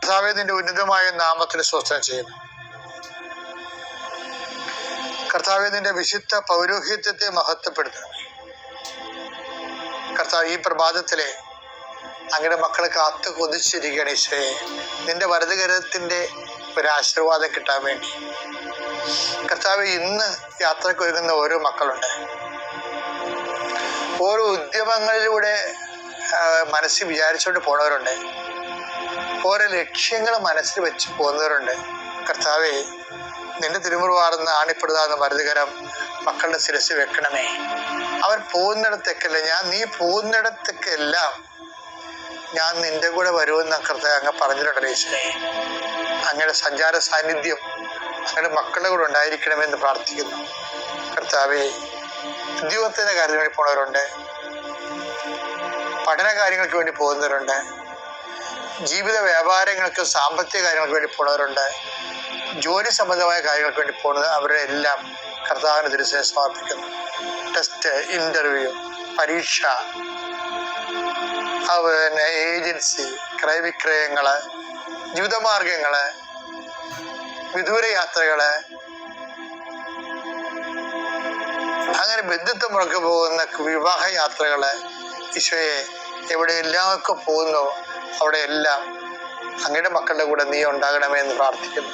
കർത്താവേ, നിന്റെ ഉന്നതമായ നാമത്തിന് സ്തോത്രം ചെയ്യുന്നു. കർത്താവേ, നിന്റെ വിശുദ്ധ പൗരോഹിത്യത്തെ മഹത്വപ്പെടുത്തണം. കർത്താവ്, ഈ പ്രഭാതത്തിലെ അങ്ങയുടെ മക്കളെ കാത്തു കൊതിച്ചിരിക്കുകയാണ് ഈശോയെ. നിന്റെ വലതുകരത്തിന്റെ ഒരാശീർവാദം കിട്ടാൻ വേണ്ടി. കർത്താവ്, ഇന്ന് യാത്രയ്ക്ക് ഒരുങ്ങുന്ന ഓരോ മക്കളുണ്ട്. ഓരോ ഉദ്യമങ്ങളിലൂടെ മനസ്സിൽ വിചാരിച്ചുകൊണ്ട് പോണവരുണ്ട്. ഓരോ ലക്ഷ്യങ്ങൾ മനസ്സിൽ വെച്ച് പോകുന്നവരുണ്ട്. കർത്താവെ, നിന്റെ തിരുമുറുവാർന്ന് ആണിപ്പെടുതാന്ന് വലതുകരം മക്കളുടെ ശിരസ് വെക്കണമേ. അവർ പോകുന്നിടത്തേക്കല്ല, നീ പോകുന്നിടത്തേക്കെല്ലാം ഞാൻ നിന്റെ കൂടെ വരുമെന്ന് കർത്താവ് അങ്ങ് പറഞ്ഞിട്ടുണ്ടല്ലോ ഈശോയെ. അങ്ങയുടെ സഞ്ചാര സാന്നിധ്യം അങ്ങയുടെ മക്കളുടെ കൂടെ ഉണ്ടായിരിക്കണമെന്ന് പ്രാർത്ഥിക്കുന്നു. കർത്താവെ, ഉദ്യോഗത്തിന്റെ കാര്യത്തിന് വേണ്ടി പോണവരുണ്ട്, പഠന കാര്യങ്ങൾക്ക് വേണ്ടി പോകുന്നവരുണ്ട്, ജീവിത വ്യാപാരങ്ങൾക്ക് സാമ്പത്തിക കാര്യങ്ങൾക്ക് വേണ്ടി പോണവരുണ്ട്, ജോലി സംബന്ധമായ കാര്യങ്ങൾക്ക് വേണ്ടി പോകുന്നത് അവരുടെ എല്ലാം കർത്താവിന് തിരുസേന സമർപ്പിക്കുന്നു. ടെസ്റ്റ്, ഇന്റർവ്യൂ, പരീക്ഷ, അതുപോലെ തന്നെ ഏജൻസി, ക്രയവിക്രയങ്ങള്, ജീവിതമാർഗങ്ങള്, വിദൂര യാത്രകള്, അങ്ങനെ ബന്ധുത്വം മുടക്കി പോകുന്ന വിവാഹ യാത്രകള്, ഈശോയെ, എവിടെയെല്ലാമൊക്കെ പോകുന്നു അവിടെ എല്ലാം അങ്ങയുടെ മക്കളുടെ കൂടെ നീ ഉണ്ടാകണമേ എന്ന് പ്രാർത്ഥിക്കുന്നു.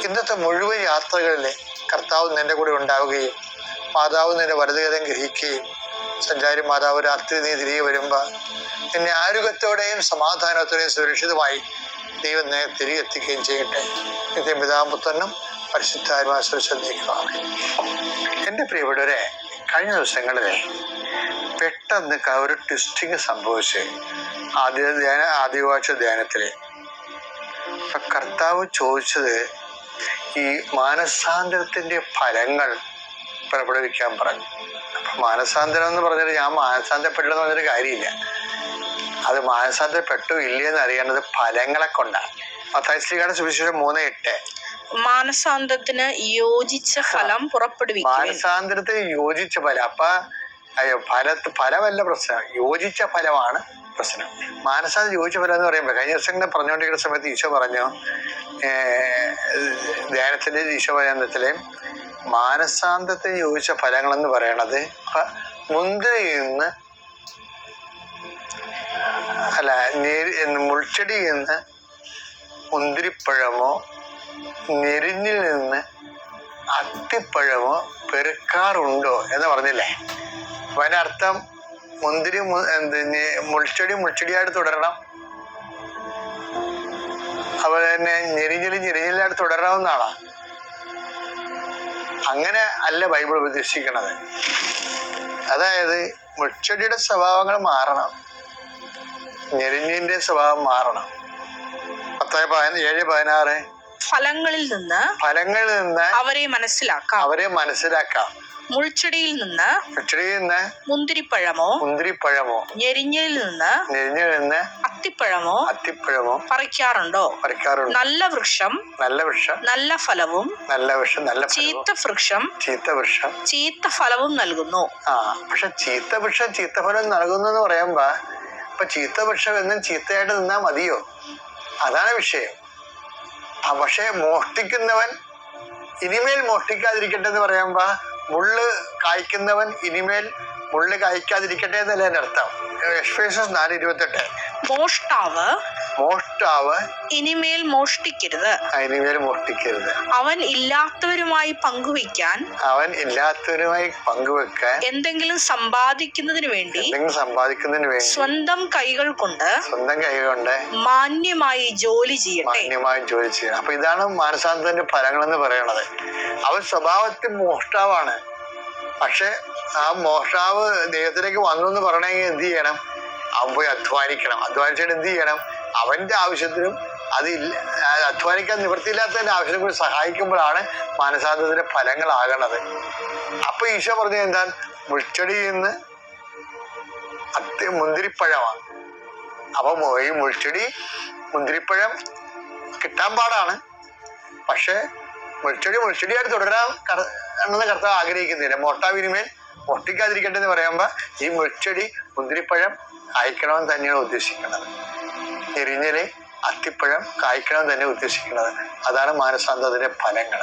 ഇന്നത്തെ മുഴുവൻ യാത്രകളിൽ കർത്താവ് നിന്റെ കൂടെ ഉണ്ടാവുകയും മാതാവ് നിന്റെ വലതുകരം ഗ്രഹിക്കുകയും സഞ്ചാരി മാതാവ് രാത്രി നീ തിരികെ വരുമ്പോൾ നിന്നെ ആരോഗ്യത്തോടെയും സമാധാനത്തോടെയും സുരക്ഷിതമായി ദൈവം തിരികെ എത്തിക്കുകയും ചെയ്യട്ടെ. നിത്യ പിതാപുത്രനും പരിശുദ്ധാത്മാ ശ്രദ്ധിക്കുകയാണ്. എൻ്റെ പ്രിയപ്പെട്ടവരെ, കഴിഞ്ഞ ദിവസങ്ങളിൽ പെട്ടെന്ന് ഒരു ട്വിസ്റ്റിങ് സംഭവിച്ച് ആദ്യവാഴ്ച ധ്യാനത്തില് കർത്താവ് ചോദിച്ചത് ഈ മാനസാന്തരത്തിന്റെ ഫലങ്ങൾ പ്രകടിപ്പിക്കാൻ പറഞ്ഞു. അപ്പൊ മാനസാന്തരം എന്ന് പറഞ്ഞിട്ട് ഞാൻ മാനസാന്തരപ്പെട്ടില്ലെന്ന് പറഞ്ഞൊരു കാര്യമില്ല. അത് മാനസാന്തരപ്പെട്ടു ഇല്ലയെന്ന് അറിയേണ്ടത് ഫലങ്ങളെ കൊണ്ടാണ്. മത്തായി ശ്ലീഹയുടെ സുവിശേഷം 3:8 മാനസാന്തരത്തിന് യോജിച്ച ഫലം പുറപ്പെടുവിക്കും. മാനസാന്തരത്തിന് യോജിച്ച ഫലം. അപ്പൊ ഫലമല്ല പ്രശ്നം, യോജിച്ച ഫലമാണ് പ്രശ്നം. മാനസാന്തരം യോജിച്ച ഫലം എന്ന് പറയുമ്പോൾ കഴിഞ്ഞ ദിവസങ്ങളിൽ പറഞ്ഞുകൊണ്ടിരിക്കുന്ന സമയത്ത് ഈശോ പറഞ്ഞു, ധ്യാനത്തിന്റെ ഈശോപനത്തിലെ മാനസാന്തരത്തിന് യോജിച്ച ഫലങ്ങളെന്ന് പറയണത് മുന്തിരിയിൽ നിന്ന് മുൾച്ചെടിയിൽ നിന്ന് മുന്തിരിപ്പഴമോ ഞെരിഞ്ഞിൽ നിന്ന് അത്തിപ്പഴമോ പെറുക്കാറുണ്ടോ എന്ന് പറഞ്ഞില്ലേ? അപ്പൊ അതിനർത്ഥം മുന്തിരി മുൾച്ചെടിയായിട്ട് തുടരണം, അതുപോലെ തന്നെ ഞെരിഞ്ഞിലായിട്ട് തുടരണമെന്നാണ്. അങ്ങനെ അല്ല ബൈബിൾ ഉപദേശിക്കണത്. അതായത് മുൾച്ചെടിയുടെ സ്വഭാവങ്ങൾ മാറണം, ഞെരിഞ്ഞിന്റെ സ്വഭാവം മാറണം. മത്തായി 7:16 ഫലങ്ങളിൽ നിന്ന് അവരെ മനസ്സിലാക്കാം. മുൾച്ചെടിയിൽ നിന്ന് മുന്തിരിപ്പഴമോ ഞെരിഞ്ഞിൽ നിന്ന് അത്തിപ്പഴമോ പറിക്കാറുണ്ടോ? നല്ല വൃക്ഷം നല്ല ഫലവും ചീത്ത വൃക്ഷം ചീത്ത ഫലവും നൽകുന്നു. പക്ഷെ ചീത്ത വൃക്ഷം ചീത്ത ഫലം നൽകുന്നു എന്ന് പറയുമ്പോ ഇപ്പൊ ചീത്ത വൃക്ഷം എന്നും ചീത്തയായിട്ട് നിന്നാ മതിയോ? അതാണ് വിഷയം. പക്ഷെ മോഷ്ടിക്കുന്നവൻ ഇനിമേൽ മോഷ്ടിക്കാതിരിക്കട്ടെ എന്ന് പറയുമ്പോ മുള്ള് കായ്ക്കുന്നവൻ ഇനിമേൽ മുള്ള് കായ്ക്കാതിരിക്കട്ടെ എന്നല്ല എൻ്റെ അർത്ഥം. എഫേസ്യർ 4:28 മോഷ്ടാവ് ഇനിമേൽ മോഷ്ടിക്കരുത്. അവൻ ഇല്ലാത്തവരുമായി പങ്കുവെക്കാൻ എന്തെങ്കിലും സമ്പാദിക്കുന്നതിന് വേണ്ടി സ്വന്തം കൈകൾ കൊണ്ട് മാന്യമായി ജോലി ചെയ്യട്ടെ. അപ്പൊ ഇതാണ് മാനസാന്തരത്തിന്റെ ഫലങ്ങൾ എന്ന് പറയണത്. അവൻ സ്വഭാവത്തിൽ മോഷ്ടാവാണ്. പക്ഷെ ആ മോഷ്ടാവ് ദൈവത്തിലേക്ക് വന്നു എന്ന് പറയണമെങ്കിൽ എന്ത് ചെയ്യണം? അവൻ പോയി അധ്വാനിക്കണം. അധ്വാനിച്ചിട്ട് എന്ത് ചെയ്യണം? അവന്റെ ആവശ്യത്തിനും അധ്വാനിക്കാൻ നിവൃത്തിയില്ലാത്തതിന്റെ ആവശ്യത്തിനും കൂടി സഹായിക്കുമ്പോഴാണ് മാനസാന്തരത്തിന്റെ ഫലങ്ങളാകണത്. അപ്പൊ ഈശോ പറഞ്ഞത് എന്താ? മുൾച്ചെടിയിൽ നിന്ന് മുന്തിരിപ്പഴമാണ്. അപ്പൊ ഈ മുന്തിരിപ്പഴം കിട്ടാൻ പാടാണ്. പക്ഷെ മുൾച്ചെടിയായിട്ട് തുടരാൻ കർത്താവ് ആഗ്രഹിക്കുന്നില്ല. മോഷ്ടാവിനുമേൽ മോഷ്ടിക്കാതിരിക്കട്ടെ എന്ന് പറയുമ്പോ ഈ മുൾച്ചെടി മുന്തിരിപ്പഴം അയക്കണമെന്ന് തന്നെയാണ് ഉദ്ദേശിക്കുന്നത്. ഞെരിഞ്ഞില് അത്തിപ്പഴം കായ്ക്കണം തന്നെ ഉദ്ദേശിക്കുന്നത്. അതാണ് മാനസാന്തരത്തിന്റെ ഫലങ്ങൾ.